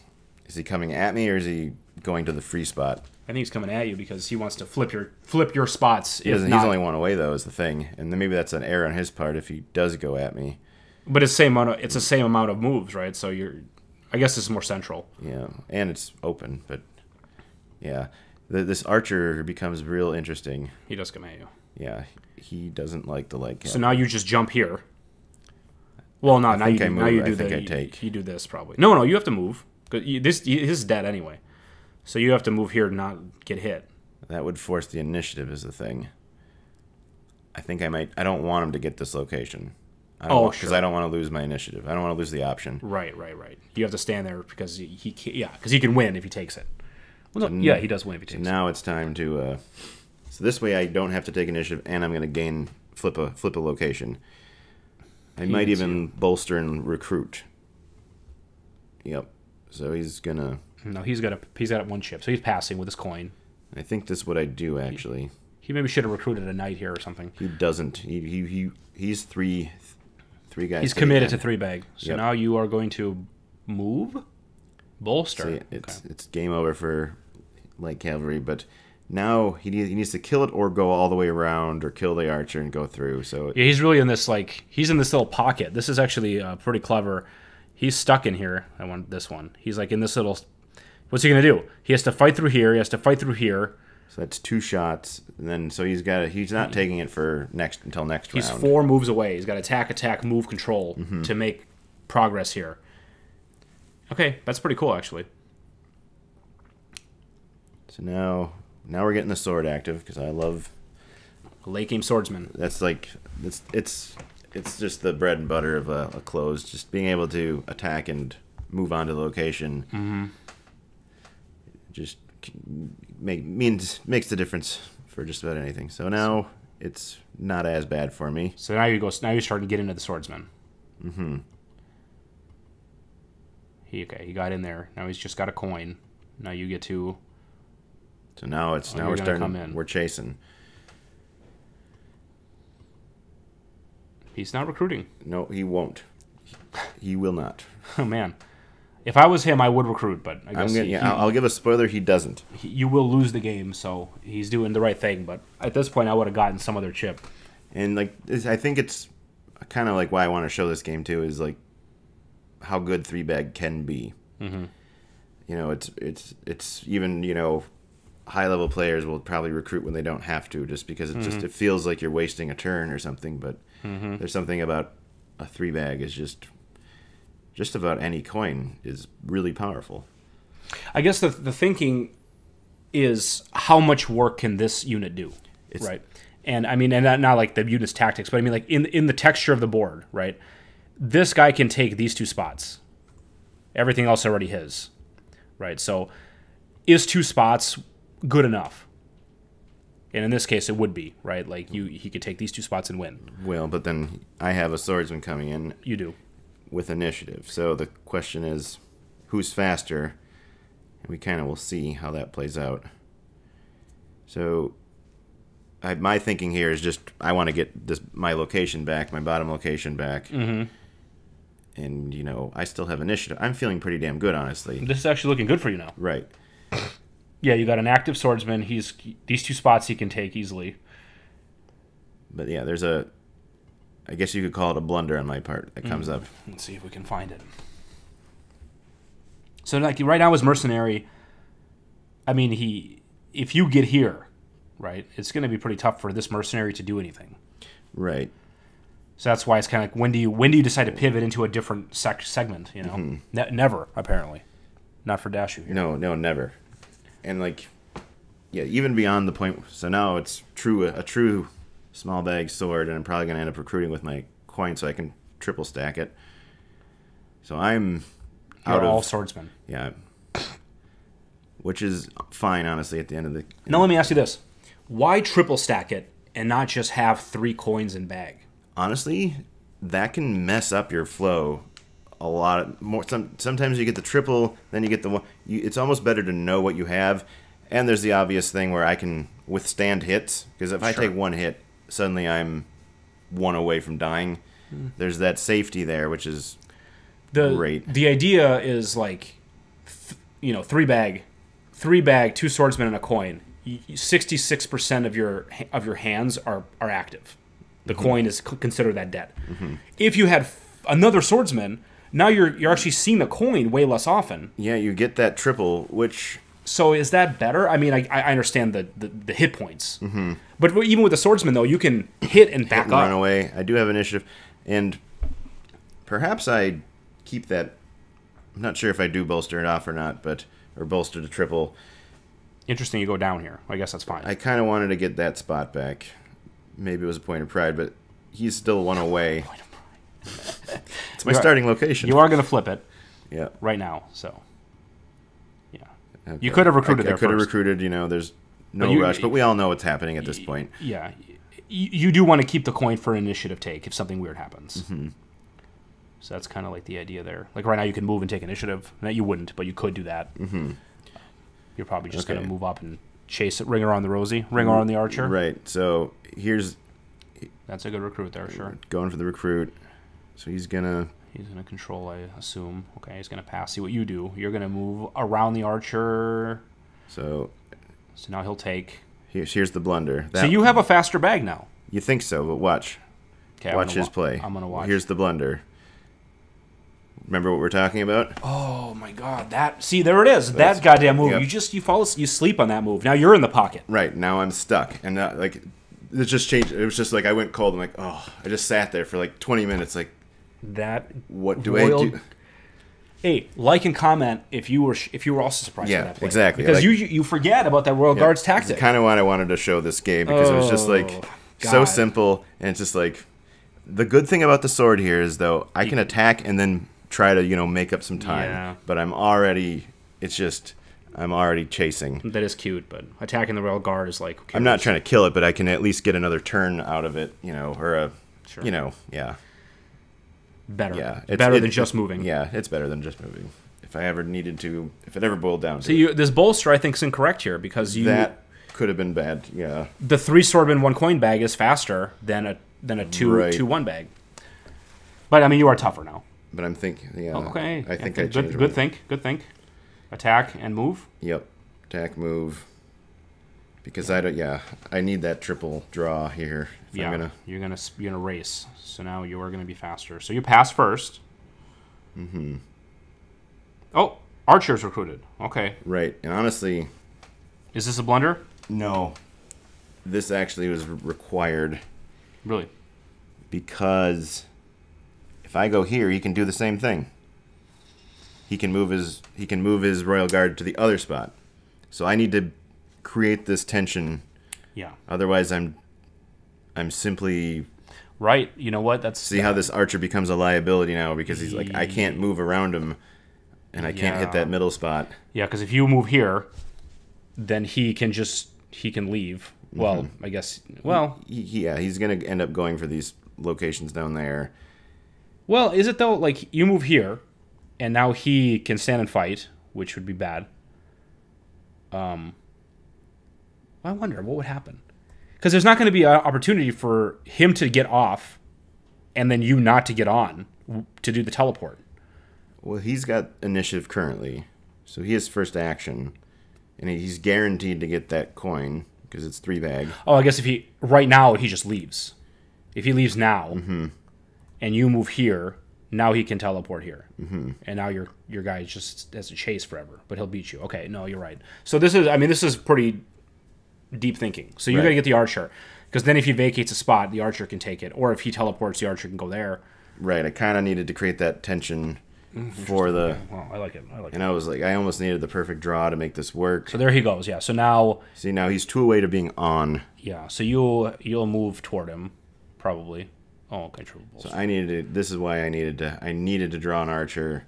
Is he coming at me or is he going to the free spot? I think he's coming at you because he wants to flip your spots. He's only one away though, is the thing, and then maybe that's an error on his part if he does go at me. But it's the same amount of moves, right? So I guess it's more central. Yeah, and it's open, but yeah, this archer becomes real interesting. He does come at you. Yeah, he doesn't like the leg cap. So now you just jump here. Well, no, now you take. You do this probably. No, you have to move. This is dead anyway. So you have to move here to not get hit. That would force the initiative is the thing. I think I might. I don't want him to get this location. Because I don't want to lose my initiative. I don't want to lose the option. Right. You have to stand there because he can win if he takes it. Well, no, he does win if he takes it. Now it's time to. So this way I don't have to take initiative, and I'm going to flip a location. I might even bolster and recruit. Yep. So he's gonna. No, he's got one chip, so he's passing with his coin. I think this is what I do actually. He maybe should have recruited a knight here or something. He doesn't. He's three guys. He's committed to 3-bag. So now you are going to move, bolster. So it's game over for light cavalry, but now he needs to kill it or go all the way around or kill the archer and go through. So yeah, he's really in this he's in this little pocket. This is actually pretty clever. He's stuck in here. I want this one. He's like in this little. What's he gonna do? He has to fight through here. He has to fight through here. So that's 2 shots, and then so he's not taking it for until next round. He's 4 moves away. He's got attack, move, control to make progress here. Okay, that's pretty cool actually. So now we're getting the sword active because I love late game swordsman. That's like it's just the bread and butter of a close. Just being able to attack and move on to the location. Just makes the difference for just about anything. So now it's not as bad for me. So now you're starting to get into the swordsman. He got in there. Now he's just got a coin. Now you get to. So now we're starting. We're chasing. He's not recruiting. No, he won't. He will not. Oh man. If I was him, I would recruit, but I guess I'll give a spoiler. He doesn't. You will lose the game, so he's doing the right thing. But at this point, I would have gotten some other chip. And I think it's kind of like why I want to show this game too is like how good 3-bag can be. You know, it's even high level players will probably recruit when they don't have to, just because it feels like you're wasting a turn or something. But there's something about a 3-bag is just about any coin is really powerful. I guess the thinking is how much work can this unit do, right? And I mean, and not like the unit's tactics, but I mean like in the texture of the board, right? This guy can take these 2 spots. Everything else already his, right? So is 2 spots good enough? And in this case, it would be, right? Like, he could take these 2 spots and win. Well, but then I have a swordsman coming in. You do. With initiative. So the question is, who's faster? And we kind of will see how that plays out. So my thinking here is just I want to get my location back, my bottom location back. Mm-hmm. And, I still have initiative. I'm feeling pretty damn good, honestly. This is actually looking good for you now. Right. Yeah, you got an active swordsman. These 2 spots he can take easily. But yeah, there's I guess you could call it a blunder on my part that comes up. Let's see if we can find it. So, like, right now as mercenary, I mean, if you get here, right, it's going to be pretty tough for this mercenary to do anything. Right. So that's why it's kind of like, when do you decide to pivot into a different segment? Never, apparently, not for Dashou here. No, never. And even beyond the point. So now it's a true small bag sword, and I'm probably going to end up recruiting with my coin so I can triple stack it. So I'm You're all swordsmen. Yeah. Which is fine, honestly, at the end of the... Now let me ask you this. Why triple stack it and not just have 3 coins in bag? Honestly, that can mess up your flow a lot more. Sometimes you get the triple, then you get the one. It's almost better to know what you have. And there's the obvious thing where I can withstand hits, because if I take 1 hit, suddenly I'm 1 away from dying. There's that safety there, which is great. The idea is like, 3 bag, 2 swordsmen and a coin. 66% of your hands are active. The coin is considered that dead. If you had another swordsman, now you're actually seeing the coin way less often. Yeah, you get that triple, which... So is that better? I mean, I understand the hit points. But even with the swordsman, though, you can hit and back up. Run away. I do have initiative. And perhaps I keep that... I'm not sure if I do bolster it off or not, or bolster the triple. Interesting you go down here. I guess that's fine. I kind of wanted to get that spot back. Maybe it was a point of pride, but he's still 1 away. Point of pride. It's my starting location. You are going to flip it. Yeah. Right now, so... Okay. You could have recruited there I could have first. recruited, there's no rush, but we all know what's happening at this point. Yeah. You do want to keep the coin for an initiative take if something weird happens. So that's kind of like the idea there. Like right now you can move and take initiative. No, you wouldn't, but you could do that. You're probably just going to move up and chase it. Ring around the Rosie. Ring around the Archer. Right. So here's... That's a good recruit there, sure. Going for the recruit. So he's going to... He's going to control, I assume. Okay, he's going to pass. See what you do. You're going to move around the Archer. So now he'll take. Here's the blunder. So you have a faster bag now. You think so, but watch. Okay, watch his play. I'm going to watch. Here's the blunder. Remember what we're talking about? Oh, my God. See, there it is. That goddamn move. Yep. You sleep on that move. Now you're in the pocket. Right. Now I'm stuck. And it just changed. It was just like I went cold. I'm like, oh, I just sat there for like 20 minutes. Like, what do I do? Hey, like and comment if you were also surprised by that play. Exactly. Because you forget about that Royal Guard's tactic. Kind of what I wanted to show this game, because it was just like so simple, and it's just like the good thing about the sword here is though I can attack and then try to make up some time, but I'm already chasing. That is cute, but attacking the Royal Guard is like I'm not trying to kill it, but I can at least get another turn out of it, or a better. Yeah, it's better than just moving. Yeah, it's better than just moving. If I ever needed to, if it ever boiled down to it. This bolster, I think, is incorrect here because that could have been bad. Yeah, the 3 swordman 1 coin bag is faster than a 2-1 bag. But I mean, you are tougher now. But I'm thinking, okay. I think I changed. Good think. Attack and move. Yep, attack, move. Because I need that triple draw here. You're gonna race. So now you are gonna be faster. So you pass first. Oh, Archer's recruited. Okay. Right, and honestly, is this a blunder? No, this actually was required. Really? Because if I go here, he can do the same thing. He can move his Royal Guard to the other spot. So I need to create this tension. Yeah. Otherwise, I'm simply right. You know what? See how this Archer becomes a liability now, because he's like, I can't move around him, and I can't hit that middle spot. Yeah, because if you move here, then he can leave. Well, I guess. Well, Yeah, he's going to end up going for these locations down there. well, is it though? Like you move here, and now he can stand and fight, which would be bad. I wonder what would happen, because there's not going to be an opportunity for him to get off, and then you not to get on to do the teleport. Well, he's got initiative currently, so he has first action, and he's guaranteed to get that coin because it's 3-bag. Oh, I guess if he right now he just leaves. If he leaves now, and you move here, now he can teleport here, and now your guy just has to chase forever, but he'll beat you. Okay, no, you're right. So this is pretty deep thinking. So you got to get the archer, because then if he vacates a spot, the archer can take it, or if he teleports, the archer can go there. Right. I kind of needed to create that tension for the. Okay. Well, I like it. And I was like, I almost needed the perfect draw to make this work. So there he goes. Yeah. So now. See, now he's 2 away to being on. Yeah. So you'll move toward him, probably. Oh, okay. True. So I needed to. This is why I needed to draw an archer,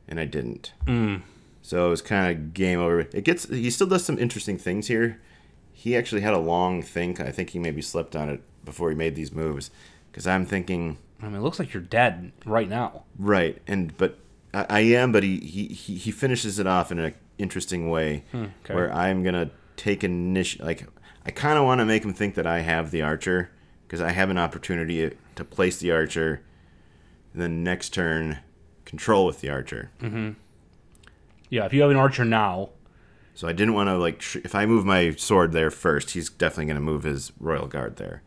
and I didn't. So it was kind of game over. He still does some interesting things here. He actually had a long think. I think he maybe slept on it before he made these moves. Because I'm thinking... I mean, it looks like you're dead right now. Right. But I am, but he finishes it off in an interesting way. Okay. Where I'm going to take initiative... Like, I kind of want to make him think that I have the archer. Because I have an opportunity to place the archer. Then next turn, control with the archer. Yeah, if you have an archer now... So I didn't want to, like... if I move my sword there first, he's definitely going to move his royal guard there.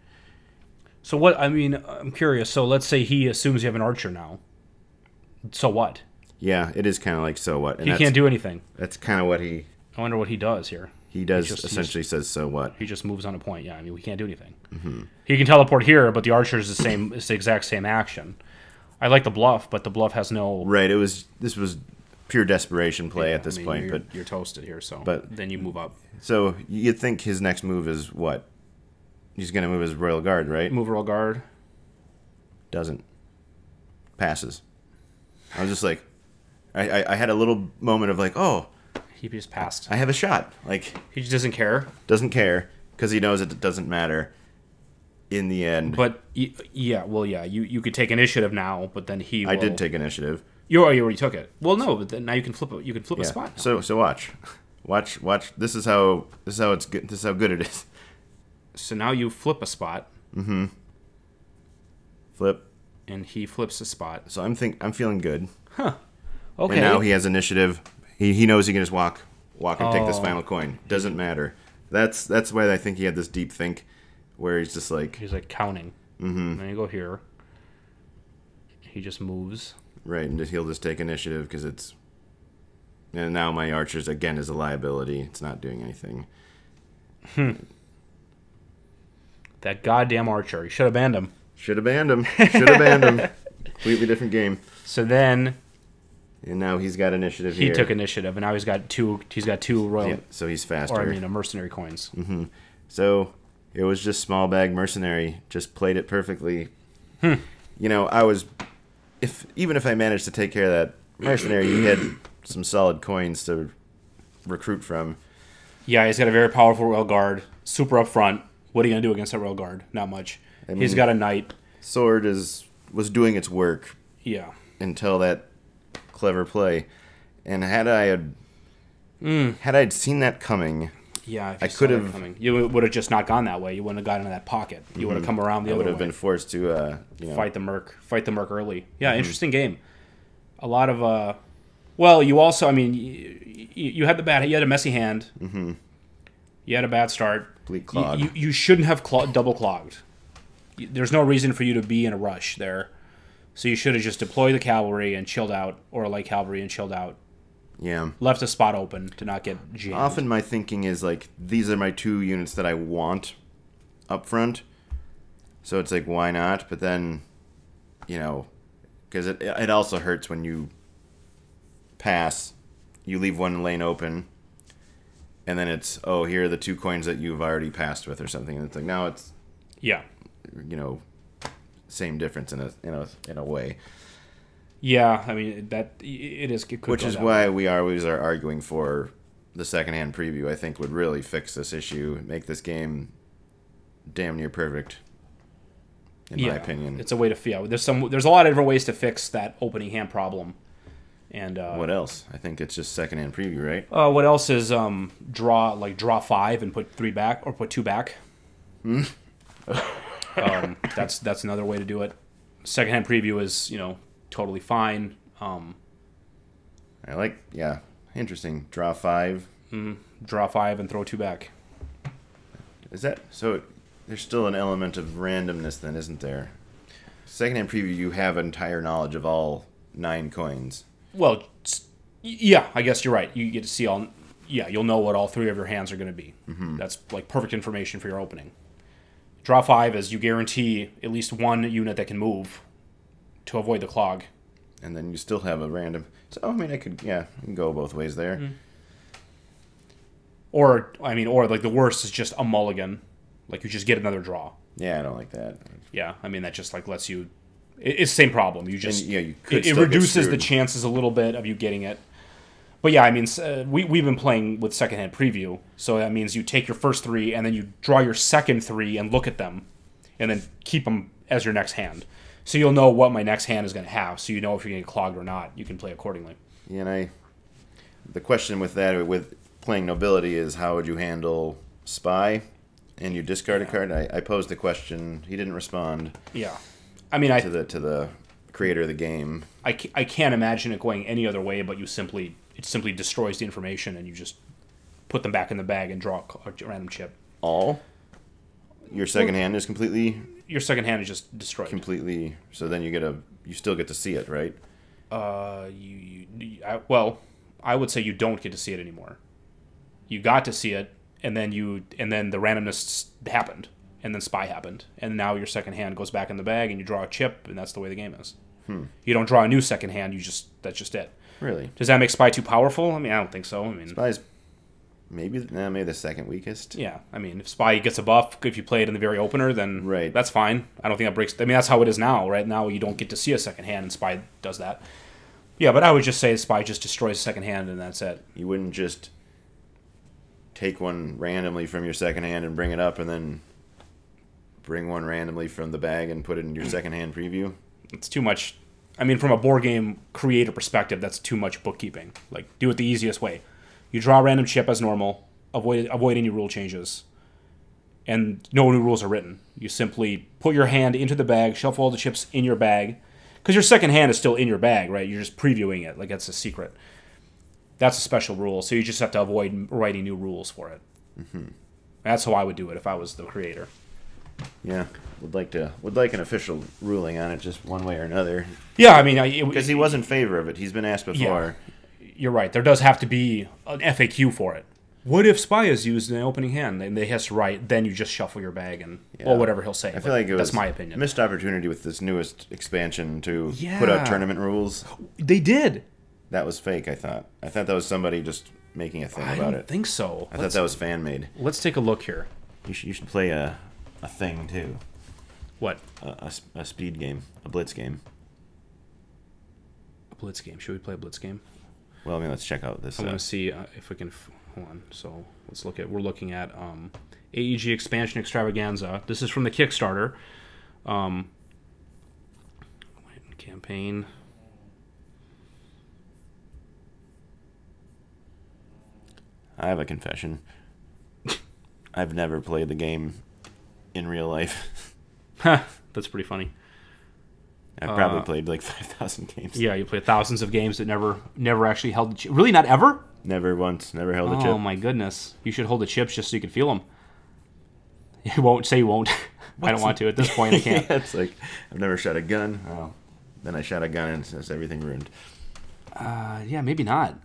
So what... I mean, I'm curious. So let's say he assumes you have an archer now. So what? Yeah, it is kind of like, so what? And he can't do anything. That's kind of what he... I wonder what he does here. He does essentially says, so what? He just moves on a point. Yeah, I mean, we can't do anything. He can teleport here, but the archer is the same. It's the exact same action. I like the bluff, but the bluff has no... Right, this was pure desperation play at this point. You're, but you're toasted here, so but then you move up. So you'd think his next move is what? He's going to move his royal guard, right? Move royal guard. Doesn't. Passes. I was just like... I had a little moment of like, oh... He just passed. I have a shot. Like, he just doesn't care. Doesn't care, because he knows it doesn't matter in the end. But, you could take initiative now, but then he will... I did take initiative. You already took it. Well, no, but then now you can flip it. You can flip a spot now. So watch. This is how it's good. This is how good it is. So now you flip a spot. Flip. And he flips a spot. So I'm feeling good. Huh. Okay. And now he has initiative. He knows he can just walk and take this final coin. Doesn't matter. That's why I think he had this deep think, where he's just like... He's like counting. And then you go here. He just moves. Right, and he'll just take initiative because it's... And now my archers, again, is a liability. It's not doing anything. That goddamn archer. You should have banned him. Should have banned him. Completely different game. So then... And now he's got initiative He here. took initiative, and now he's got two royal... Yeah, so he's faster. Or, mercenary coins. So it was just small bag mercenary. Just played it perfectly. I was... Even if I managed to take care of that mercenary, he had some solid coins to recruit from. Yeah, he's got a very powerful royal guard. Super up front. What are you going to do against that royal guard? Not much. He's got a knight. Sword was doing its work. Yeah. Until that clever play. And had I seen that coming... Yeah, if I could have. You would have just not gone that way. You wouldn't have got into that pocket. You would have come around the other way. I would have been forced to, fight the merc early. Yeah, interesting game. A lot of, well, you also, you had you had a messy hand. You had a bad start. Complete clog. You shouldn't have double clogged. There's no reason for you to be in a rush there. So you should have just deployed the cavalry and chilled out, or a light cavalry and chilled out. Yeah. Left a spot open to not get jammed. Often my thinking is like, these are my 2 units that I want up front. So it's like, why not? But then, because it also hurts when you pass, you leave one lane open, and then it's, oh, here are the 2 coins that you've already passed with or something. And it's like, now it's, same difference in a way. Yeah, that it is. Which is why we always are arguing for the secondhand preview, I think, would really fix this issue, make this game damn near perfect. In my opinion, it's a way to there's a lot of different ways to fix that opening hand problem. And what else? I think it's just secondhand preview, right? What else is draw 5 and put 3 back or put 2 back? That's another way to do it. Secondhand preview is totally fine. Interesting. Draw 5. Draw 5 and throw 2 back. Is that so? There's still an element of randomness, then, isn't there? Secondhand preview, you have entire knowledge of all 9 coins. Well, yeah, I guess you're right. You get to see all. Yeah, you'll know what all 3 of your hands are going to be. Mm-hmm. That's like perfect information for your opening. Draw 5 is you guarantee at least 1 unit that can move to avoid the clog. And then you still have a random. So I mean, I can go both ways there. Mm-hmm. Or like the worst is just a mulligan. Like you just get another draw. Yeah, I don't like that. Yeah, I mean that just like lets you. It's the same problem. You just it reduces the chances a little bit of you getting it. But yeah, I mean we've been playing with secondhand preview, so that means you take your first 3 and then you draw your second 3 and look at them, and then keep them as your next hand. So you'll know what my next hand is going to have. So you know if you're going to get clogged or not. You can play accordingly. Yeah, and the question with that with playing nobility is how would you handle spy? And you discard a card. I posed the question. He didn't respond. Yeah, I mean, to the creator of the game. I can't imagine it going any other way. But it simply destroys the information, and you just put them back in the bag and draw a random chip. All your second hand is completely. Your second hand is just destroyed. Completely. So then you still get to see it, right? I would say you don't get to see it anymore. You got to see it. And then the randomness happened, and then spy happened, and now your second hand goes back in the bag, and you draw a chip, and that's the way the game is. You don't draw a new second hand. That's just it. Really? Does that make spy too powerful? I mean, I don't think so. I mean, spy's maybe the second weakest. Yeah, I mean, if spy gets a buff, if you play it in the very opener, then right. That's fine. I don't think that breaks. I mean, that's how it is now. Right now, you don't get to see a second hand, and spy does that. Yeah, but I would just say spy just destroys second hand, and that's it. You wouldn't just take one randomly from your second hand and bring it up, and then bring one randomly from the bag and put it in your second hand preview? It's too much. I mean, from a board game creator perspective, that's too much bookkeeping. Like, do it the easiest way. You draw a random chip as normal, avoid any rule changes, and no new rules are written. You simply put your hand into the bag, shuffle all the chips in your bag, because your second hand is still in your bag, right? You're just previewing it, like that's a secret. That's a special rule, so you just have to avoid writing new rules for it. Mm-hmm. That's how I would do it if I was the creator. Yeah, would like an official ruling on it, just one way or another. Yeah, I mean, because he was in favor of it. He's been asked before. Yeah, you're right. There does have to be an FAQ for it. What if spy is used in an opening hand? And they has to write. Then you just shuffle your bag and or whatever he'll say. I feel like that's my opinion. Missed opportunity with this newest expansion to put out tournament rules. They did. That was fake, I thought. I thought that was somebody just making a thing about it. I don't think so. I thought that was fan-made. Let's take a look here. You should play a thing, too. What? A speed game. A blitz game. A blitz game. Should we play a blitz game? Well, I mean, let's check out this. I want to see if we can... hold on. So, let's look at... We're looking at AEG Expansion Extravaganza. This is from the Kickstarter. Campaign... I have a confession. I've never played the game in real life. That's pretty funny. I've probably played like 5,000 games. Yeah, you played thousands of games that never actually held the chip. Really, not ever? Never once. Never held a chip. Oh, my goodness. You should hold the chips just so you can feel them. You won't say you won't. I don't want to. At this point, I can't. Yeah, it's like, I've never shot a gun. Oh, then I shot a gun and it's everything ruined. Yeah, maybe not.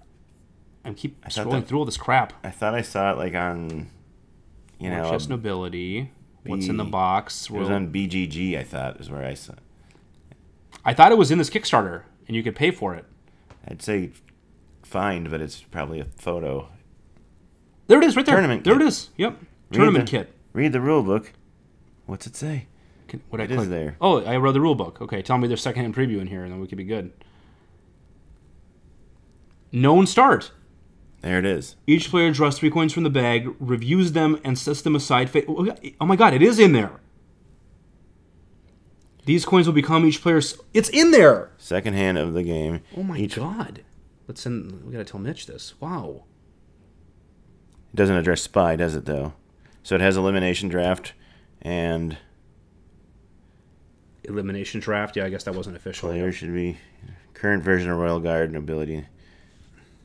I keep scrolling through all this crap. I thought I saw it like on, Just Nobility. What's in the box? It was on BGG, I thought, is where I saw it. I thought it was in this Kickstarter, and you could pay for it. I'd say find, but it's probably a photo. There it is, right there. Tournament there kit. It is. Yep. Tournament kit. Read the rule book. What's it say? What I click? Is there. Oh, I read the rule book. Okay, tell me there's secondhand preview in here, and then we could be good. Known start. There it is. Each player draws 3 coins from the bag, reviews them, and sets them aside. Oh my god, it is in there. These coins will become each player's... It's in there! Second hand of the game. Oh my god. We gotta tell Mitch this. Wow. It doesn't address Spy, does it, though? So it has Elimination Draft and... Elimination Draft? Yeah, I guess that wasn't official. Player should be... Current version of Royal Guard Nobility.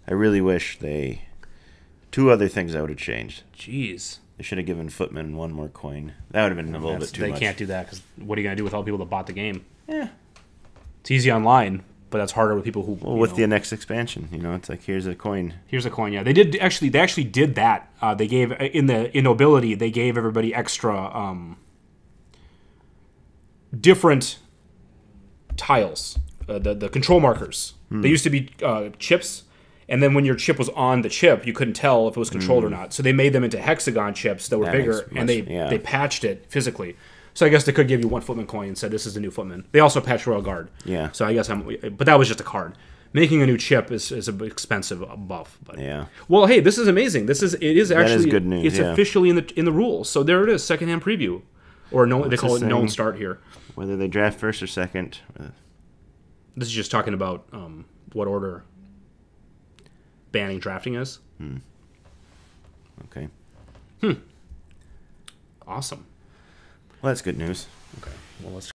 I really wish they... 2 other things I would have changed. Jeez. They should have given Footman 1 more coin. That would have been a little bit too much. They can't do that, because what are you going to do with all the people that bought the game? Yeah. It's easy online, but that's harder with people who... Well, with the next expansion, it's like, here's a coin. Here's a coin, yeah. They actually did that. They gave, in Nobility, they gave everybody extra different tiles. The control markers. They used to be chips, and then when your chip was on the chip, you couldn't tell if it was controlled or not. So they made them into hexagon chips that were bigger, and they patched it physically. So I guess they could give you 1 Footman coin and said this is the new Footman. They also patched Royal Guard. Yeah. So I guess but that was just a card. Making a new chip is an expensive buff. But. Yeah. Well, hey, this is amazing. It is actually that is good news. It's officially in the rules. So there it is, secondhand preview, or no, they call it known start here. Whether they draft first or second. This is just talking about what order banning drafting is. Okay. Awesome. Well, that's good news. Okay. Well, let's